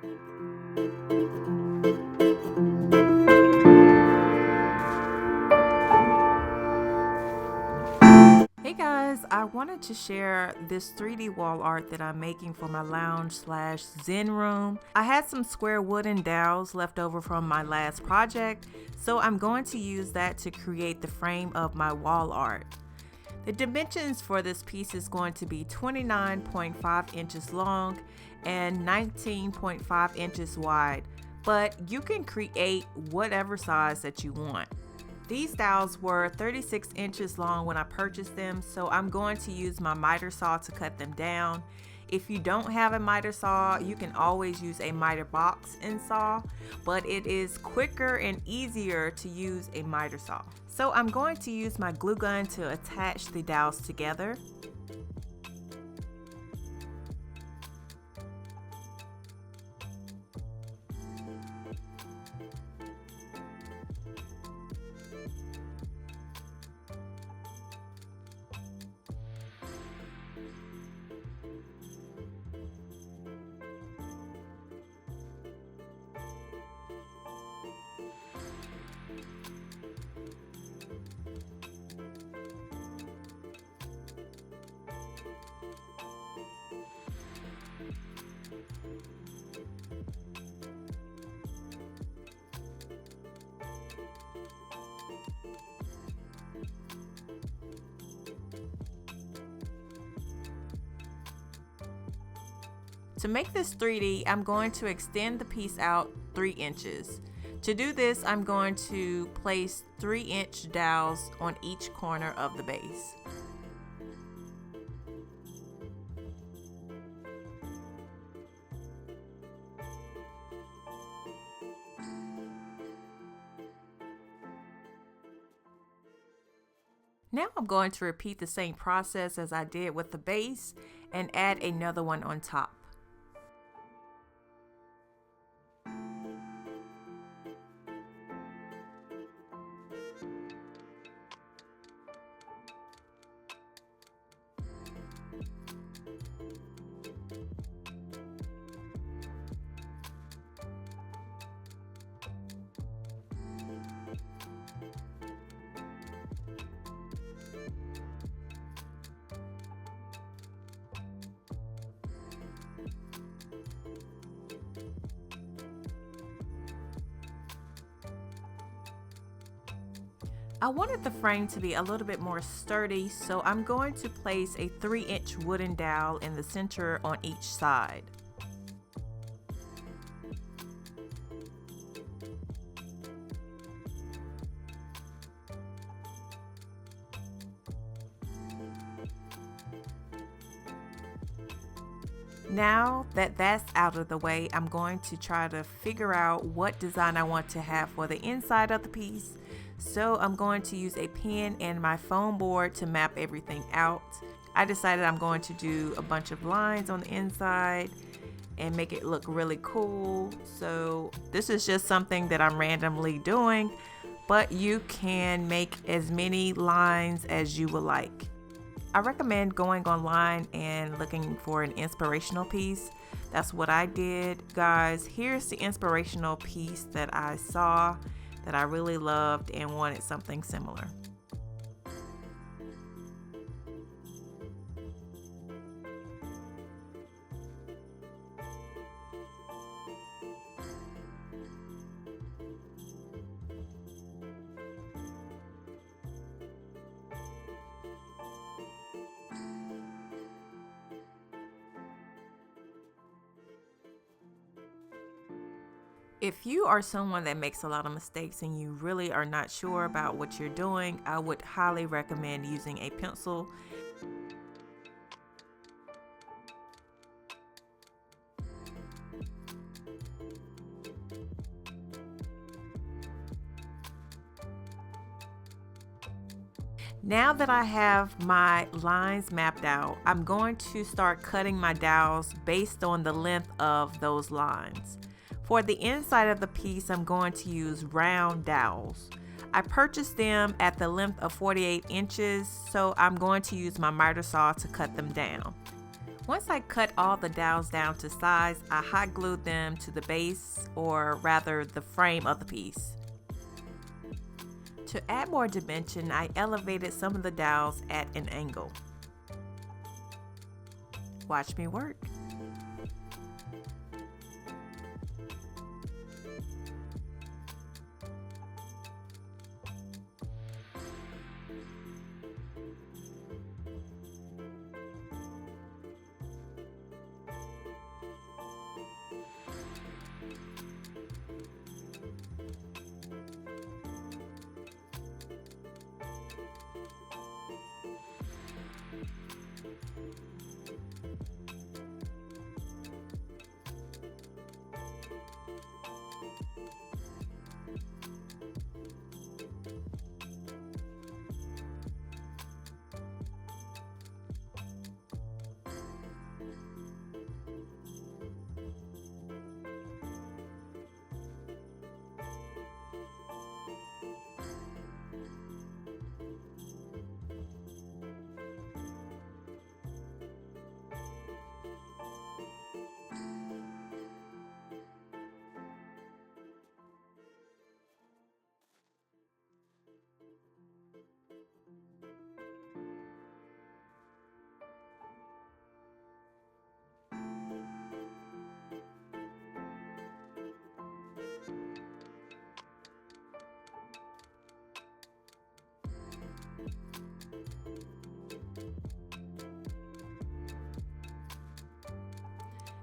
Hey guys, I wanted to share this 3D wall art that I'm making for my lounge slash zen room. I had some square wooden dowels left over from my last project, so I'm going to use that to create the frame of my wall art. The dimensions for this piece is going to be 29.5 inches long and 19.5 inches wide, but you can create whatever size that you want. These dowels were 36 inches long when I purchased them, so I'm going to use my miter saw to cut them down. If you don't have a miter saw, you can always use a miter box and saw, but it is quicker and easier to use a miter saw. So I'm going to use my glue gun to attach the dowels together. To make this 3D, I'm going to extend the piece out 3 inches. To do this, I'm going to place 3-inch dowels on each corner of the base. Now I'm going to repeat the same process as I did with the base and add another one on top. I wanted the frame to be a little bit more sturdy, so I'm going to place a 3-inch wooden dowel in the center on each side. Now that that's out of the way, I'm going to try to figure out what design I want to have for the inside of the piece. So I'm going to use a pen and my foam board to map everything out. I decided I'm going to do a bunch of lines on the inside and make it look really cool. So this is just something that I'm randomly doing, but you can make as many lines as you would like. I recommend going online and looking for an inspirational piece. That's what I did, guys. Here's the inspirational piece that I saw that I really loved and wanted something similar. If you are someone that makes a lot of mistakes and you really are not sure about what you're doing, I would highly recommend using a pencil. Now that I have my lines mapped out, I'm going to start cutting my dowels based on the length of those lines. For the inside of the piece, I'm going to use round dowels. I purchased them at the length of 48 inches, so I'm going to use my miter saw to cut them down. Once I cut all the dowels down to size, I hot glued them to the base, or rather the frame of the piece. To add more dimension, I elevated some of the dowels at an angle. Watch me work.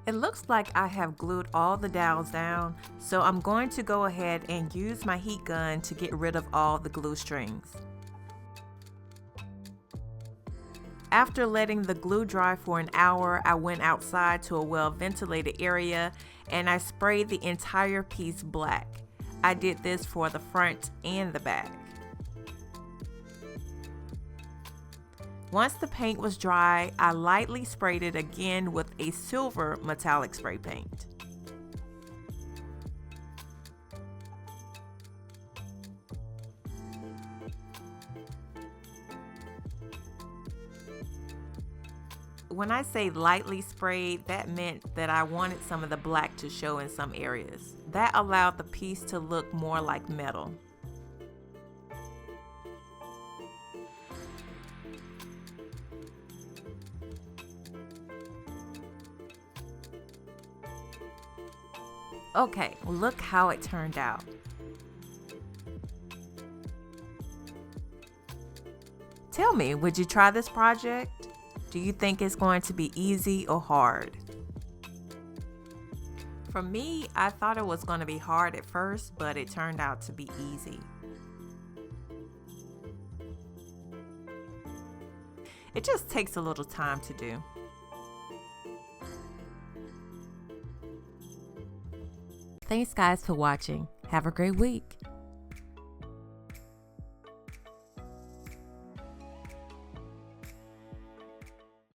It looks like I have glued all the dowels down, so I'm going to go ahead and use my heat gun to get rid of all the glue strings. After letting the glue dry for an hour, I went outside to a well-ventilated area and I sprayed the entire piece black. I did this for the front and the back. Once the paint was dry, I lightly sprayed it again with a silver metallic spray paint. When I say lightly sprayed, that meant that I wanted some of the black to show in some areas. That allowed the piece to look more like metal. Okay, look how it turned out. Tell me, would you try this project? Do you think it's going to be easy or hard? For me, I thought it was going to be hard at first, but it turned out to be easy. It just takes a little time to do. Thanks guys for watching. Have a great week.